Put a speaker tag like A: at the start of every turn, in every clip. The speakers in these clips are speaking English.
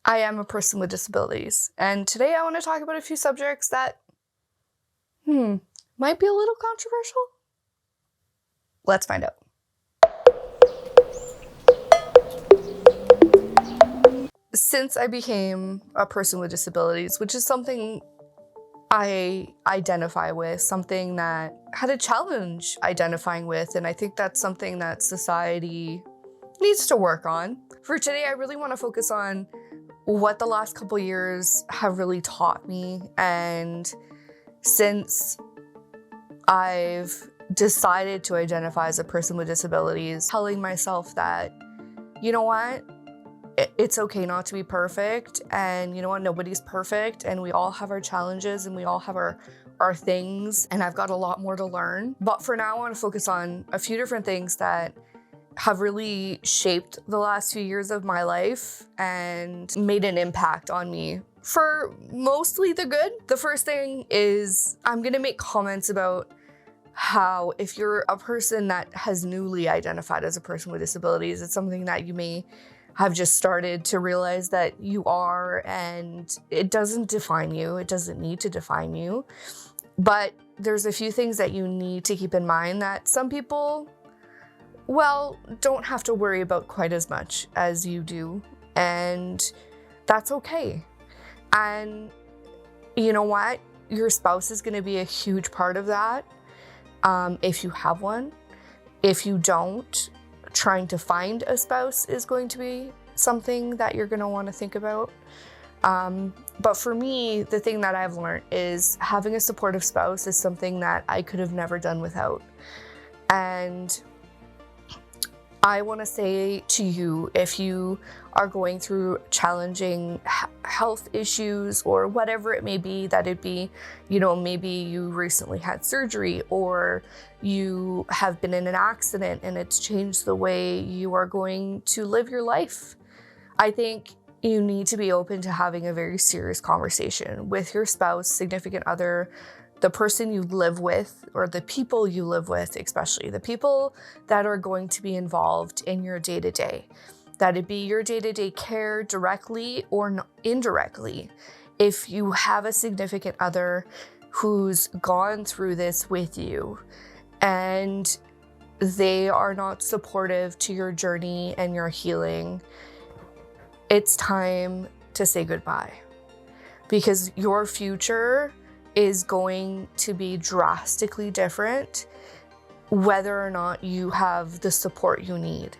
A: I am a person with disabilities, and today I want to talk about a few subjects that, might be a little controversial. Let's find out. Since I became a person with disabilities, which is something I identify with, something that had a challenge identifying with, and I think that's something that society needs to work on. For today, I really want to focus on what the last couple years have really taught me, and since I've decided to identify as a person with disabilities, telling myself that, you know what, it's okay not to be perfect, and you know what, nobody's perfect, and we all have our challenges and we all have our things, and I've got a lot more to learn. But for now, I want to focus on a few different things that have really shaped the last few years of my life and made an impact on me for mostly the good. The first thing is I'm gonna make comments about how if you're a person that has newly identified as a person with disabilities, it's something that you may have just started to realize that you are, and it doesn't define you. It doesn't need to define you. But there's a few things that you need to keep in mind that some people, well, don't have to worry about quite as much as you do, and that's okay. And you know what? Your spouse is going to be a huge part of that, if you have one. If you don't, trying to find a spouse is going to be something that you're going to want to think about. But for me, the thing that I've learned is having a supportive spouse is something that I could have never done without. And I want to say to you, if you are going through challenging health issues or whatever it may be, that it be, maybe you recently had surgery or you have been in an accident and it's changed the way you are going to live your life. I think you need to be open to having a very serious conversation with your spouse, significant other, the person you live with, or the people you live with, especially the people that are going to be involved in your day-to-day. That it be your day-to-day care directly or indirectly. If you have a significant other who's gone through this with you and they are not supportive to your journey and your healing, it's time to say goodbye, because your future is going to be drastically different whether or not you have the support you need.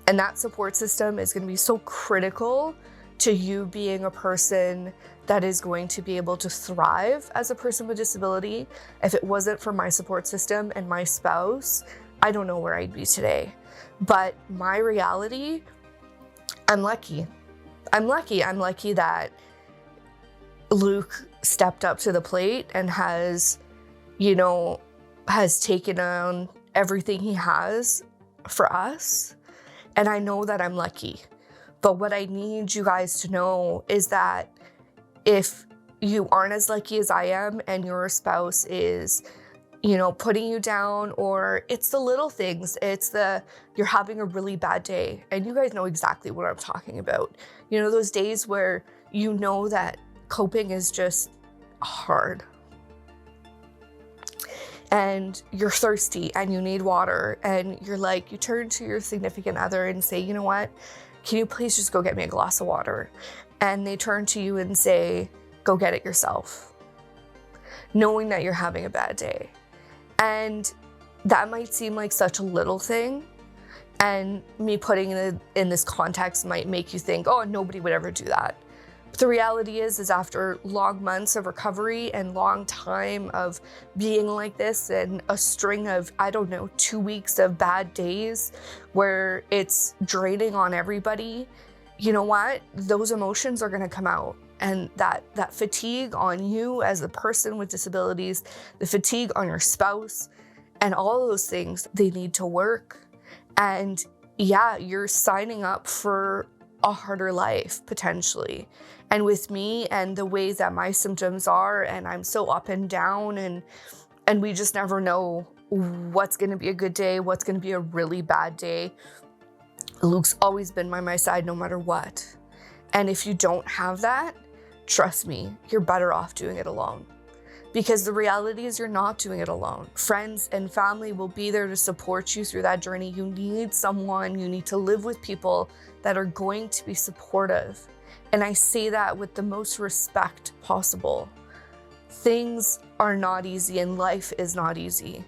A: And that support system is going to be so critical to you being a person that is going to be able to thrive as a person with disability. If it wasn't for my support system and my spouse, I don't know where I'd be today. But my reality, I'm lucky. I'm lucky that Luke stepped up to the plate and has taken on everything he has for us. And I know that I'm lucky. But what I need you guys to know is that if you aren't as lucky as I am and your spouse is, putting you down, or it's the little things, you're having a really bad day, and you guys know exactly what I'm talking about. Those days where that coping is just hard and you're thirsty and you need water, and you turn to your significant other and say, you know what, can you please just go get me a glass of water? And they turn to you and say, go get it yourself, knowing that you're having a bad day. And that might seem like such a little thing, and me putting it in this context might make you think, oh, nobody would ever do that. But the reality is after long months of recovery and long time of being like this and a string of, 2 weeks of bad days where it's draining on everybody, you know what? Those emotions are going to come out. And that fatigue on you as a person with disabilities, the fatigue on your spouse, and all of those things, they need to work. And yeah, you're signing up for a harder life potentially. And with me and the ways that my symptoms are, and I'm so up and down, and we just never know what's going to be a good day, what's going to be a really bad day. Luke's always been by my side no matter what. And if you don't have that, trust me, you're better off doing it alone. Because the reality is you're not doing it alone. Friends and family will be there to support you through that journey. You need someone, you need to live with people that are going to be supportive. And I say that with the most respect possible. Things are not easy and life is not easy.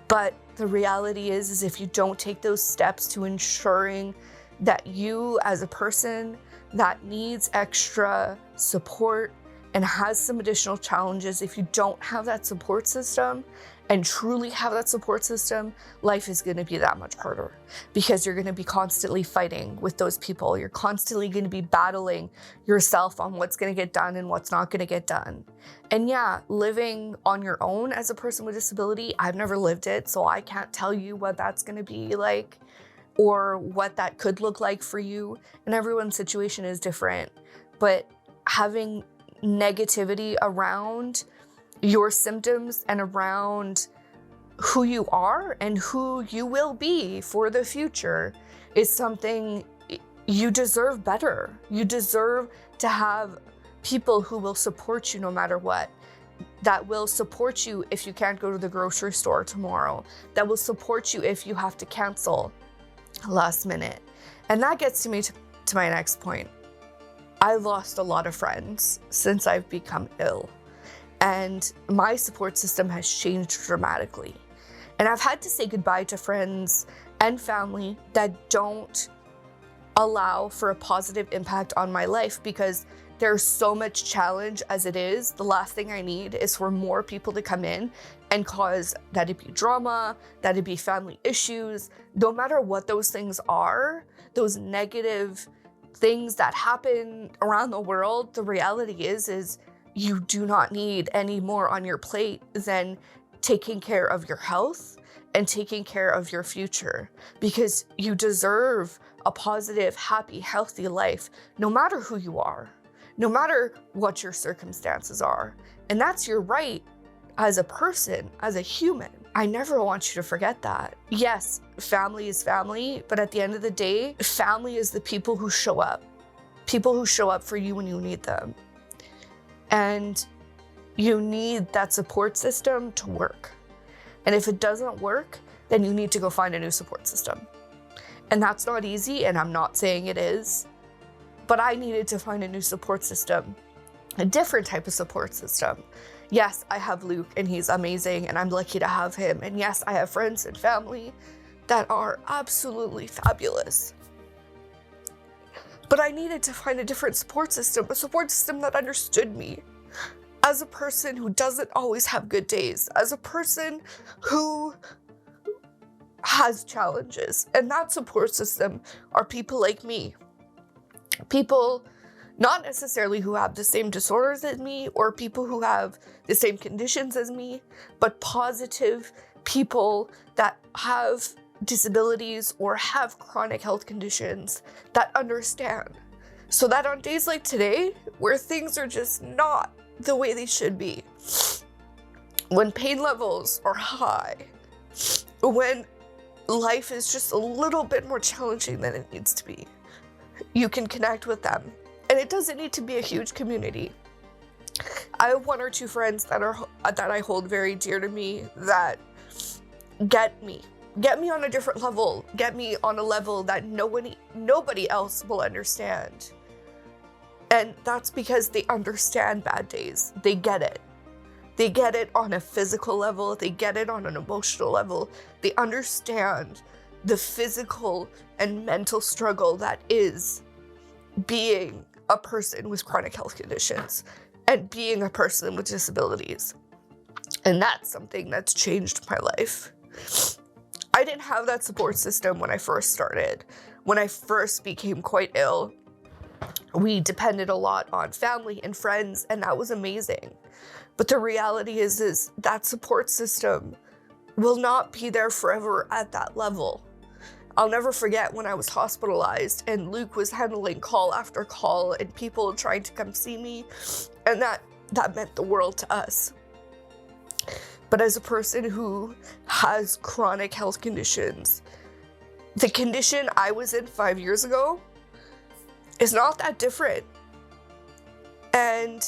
A: But the reality is if you don't take those steps to ensuring that you as a person that needs extra support and has some additional challenges, if you don't have that support system and truly have that support system, life is going to be that much harder because you're going to be constantly fighting with those people. You're constantly going to be battling yourself on what's going to get done and what's not going to get done. And yeah, living on your own as a person with disability, I've never lived it, so I can't tell you what that's going to be like or what that could look like for you. And everyone's situation is different. But having negativity around your symptoms and around who you are and who you will be for the future is something you deserve better. You deserve to have people who will support you no matter what, that will support you if you can't go to the grocery store tomorrow, that will support you if you have to cancel last minute. And that gets me to my next point. I lost a lot of friends since I've become ill, and my support system has changed dramatically. And I've had to say goodbye to friends and family that don't allow for a positive impact on my life because there's so much challenge as it is. The last thing I need is for more people to come in and cause that it be drama, that it be family issues. No matter what those things are, those negative things that happen around the world, the reality is you do not need any more on your plate than taking care of your health and taking care of your future, because you deserve a positive, happy, healthy life, no matter who you are, no matter what your circumstances are. And that's your right as a person, as a human. I never want you to forget that. Yes, family is family, but at the end of the day, family is the people who show up for you when you need them. And you need that support system to work. And if it doesn't work, then you need to go find a new support system. And that's not easy, and I'm not saying it is, but I needed to find a new support system, a different type of support system. Yes, I have Luke and he's amazing and I'm lucky to have him. And yes, I have friends and family that are absolutely fabulous. But I needed to find a different support system, a support system that understood me as a person who doesn't always have good days, as a person who has challenges. And that support system are people like me. People not necessarily who have the same disorders as me or people who have the same conditions as me, but positive people that have disabilities or have chronic health conditions that understand. So that on days like today, where things are just not the way they should be, when pain levels are high, when life is just a little bit more challenging than it needs to be, you can connect with them. And it doesn't need to be a huge community. I have one or two friends that I hold very dear to me that get me on a different level, get me on a level that nobody else will understand. And that's because they understand bad days. They get it. They get it on a physical level. They get it on an emotional level. They understand the physical and mental struggle that is being a person with chronic health conditions and being a person with disabilities. And that's something that's changed my life. I didn't have that support system when I first started. When I first became quite ill, we depended a lot on family and friends, and that was amazing. But the reality is that support system will not be there forever at that level. I'll never forget when I was hospitalized and Luke was handling call after call and people trying to come see me, and that meant the world to us. But as a person who has chronic health conditions, the condition I was in 5 years ago is not that different. And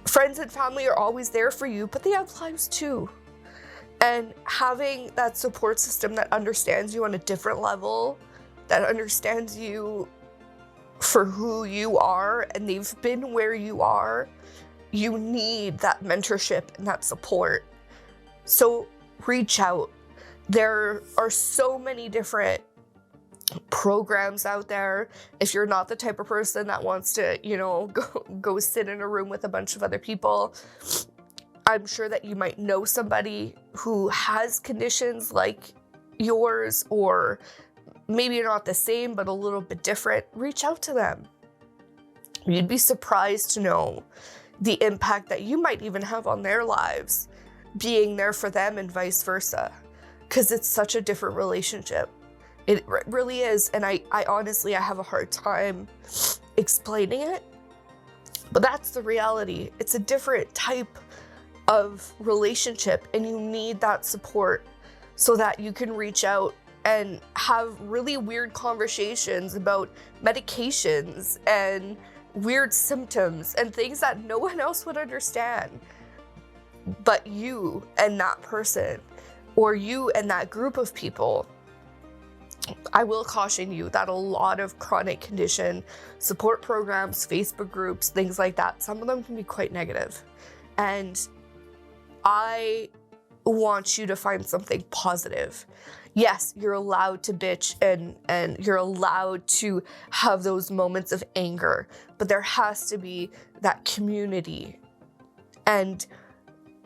A: friends and family are always there for you, but they have lives too. And having that support system that understands you on a different level, that understands you for who you are, and they've been where you are, you need that mentorship and that support. So reach out. There are so many different programs out there. If you're not the type of person that wants to, go sit in a room with a bunch of other people, I'm sure that you might know somebody who has conditions like yours, or maybe not the same, but a little bit different. Reach out to them. You'd be surprised to know the impact that you might even have on their lives, being there for them and vice versa, because it's such a different relationship. It really is. And I honestly, I have a hard time explaining it, but that's the reality. It's a different type of relationship, and you need that support so that you can reach out and have really weird conversations about medications and weird symptoms and things that no one else would understand but you and that person, or you and that group of people. I will caution you that a lot of chronic condition support programs, Facebook groups, things like that, some of them can be quite negative. And I want you to find something positive. Yes, you're allowed to bitch and you're allowed to have those moments of anger, but there has to be that community and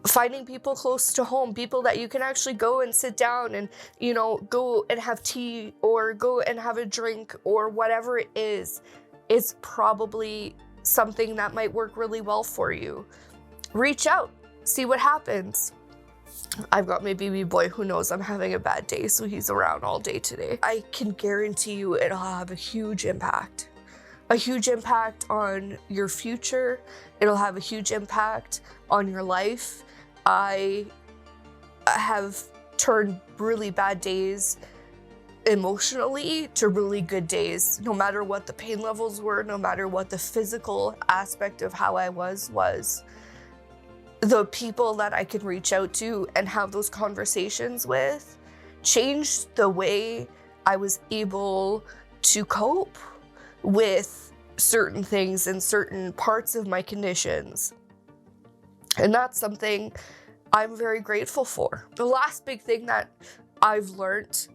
A: finding people close to home, people that you can actually go and sit down and, go and have tea or go and have a drink or whatever it is probably something that might work really well for you. Reach out, see what happens. I've got my baby boy who knows I'm having a bad day, so he's around all day today. I can guarantee you it'll have a huge impact on your future. It'll have a huge impact on your life. I have turned really bad days emotionally to really good days, no matter what the pain levels were, no matter what the physical aspect of how I was. The people that I can reach out to and have those conversations with changed the way I was able to cope with certain things and certain parts of my conditions. And that's something I'm very grateful for. The last big thing that I've learned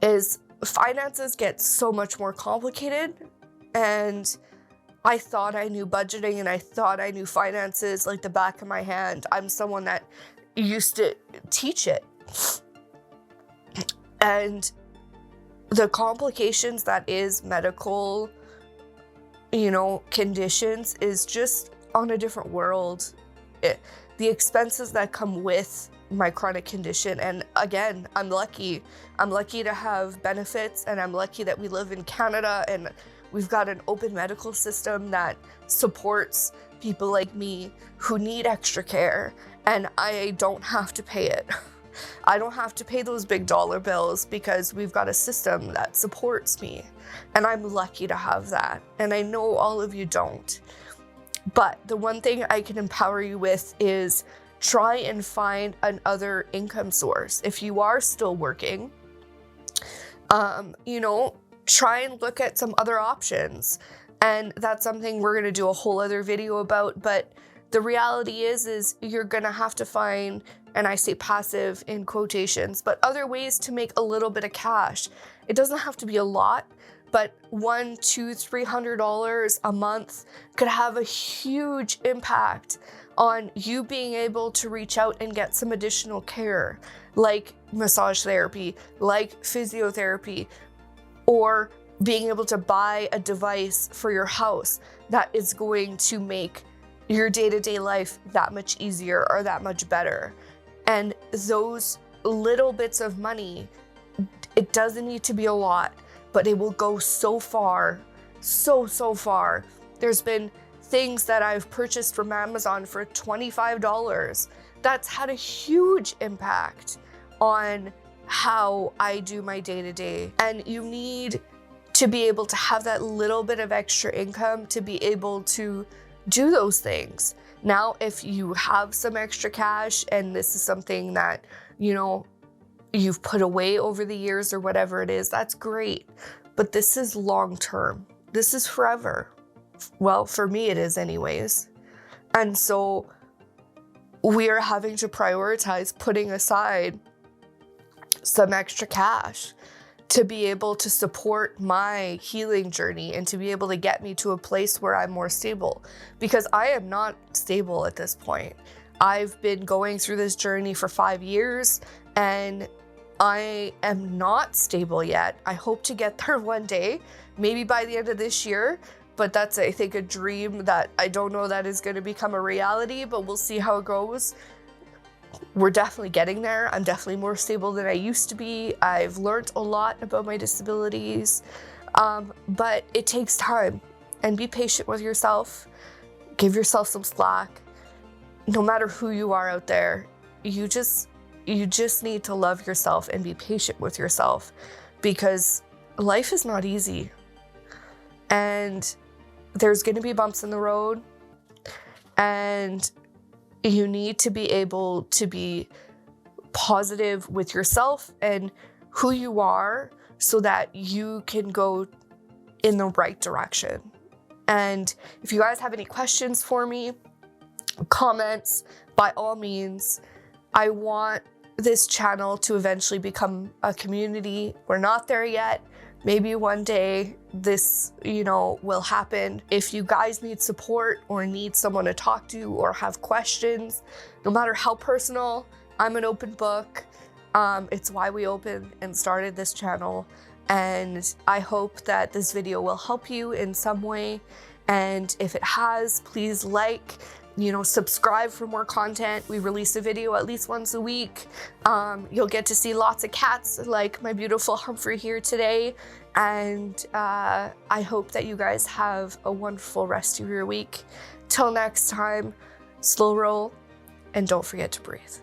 A: is finances get so much more complicated, and I thought I knew budgeting and I thought I knew finances like the back of my hand. I'm someone that used to teach it. And the complications that is medical, conditions is just on a different world. The expenses that come with my chronic condition, and again, I'm lucky to have benefits, and I'm lucky that we live in Canada and we've got an open medical system that supports people like me who need extra care, and I don't have to pay it. I don't have to pay those big dollar bills because we've got a system that supports me, and I'm lucky to have that. And I know all of you don't. But the one thing I can empower you with is try and find another income source. If you are still working, try and look at some other options. And that's something we're going to do a whole other video about. But the reality is you're going to have to find, and I say passive in quotations, but other ways to make a little bit of cash. It doesn't have to be a lot, but $100, $200, $300 a month could have a huge impact on you being able to reach out and get some additional care, like massage therapy, like physiotherapy, or being able to buy a device for your house that is going to make your day-to-day life that much easier or that much better. And those little bits of money, it doesn't need to be a lot, but it will go so far, so far. There's been things that I've purchased from Amazon for $25. That's had a huge impact on how I do my day-to-day. And you need to be able to have that little bit of extra income to be able to do those things. Now, if you have some extra cash and this is something that, you know, you've put away over the years or whatever it is, that's great. But this is long term. This is forever. Well, for me, it is anyways. And so we are having to prioritize putting aside some extra cash to be able to support my healing journey and to be able to get me to a place where I'm more stable, because I am not stable at this point. I've been going through this journey for 5 years and I am not stable yet. I hope to get there one day, maybe by the end of this year, but that's, I think, a dream that I don't know that is going to become a reality, but we'll see how it goes. We're definitely getting there. I'm definitely more stable than I used to be. I've learned a lot about my disabilities, but it takes time. And be patient with yourself. Give yourself some slack. No matter who you are out there, you just need to love yourself and be patient with yourself, because life is not easy. And there's going to be bumps in the road, and you need to be able to be positive with yourself and who you are so that you can go in the right direction. And if you guys have any questions for me, comments, by all means. I want this channel to eventually become a community. We're not there yet. Maybe one day this, will happen. If you guys need support or need someone to talk to or have questions, no matter how personal, I'm an open book. It's why we opened and started this channel. And I hope that this video will help you in some way. And if it has, please like, subscribe for more content. We release a video at least once a week. You'll get to see lots of cats like my beautiful Humphrey here today. And I hope that you guys have a wonderful rest of your week. Till next time, slow roll and don't forget to breathe.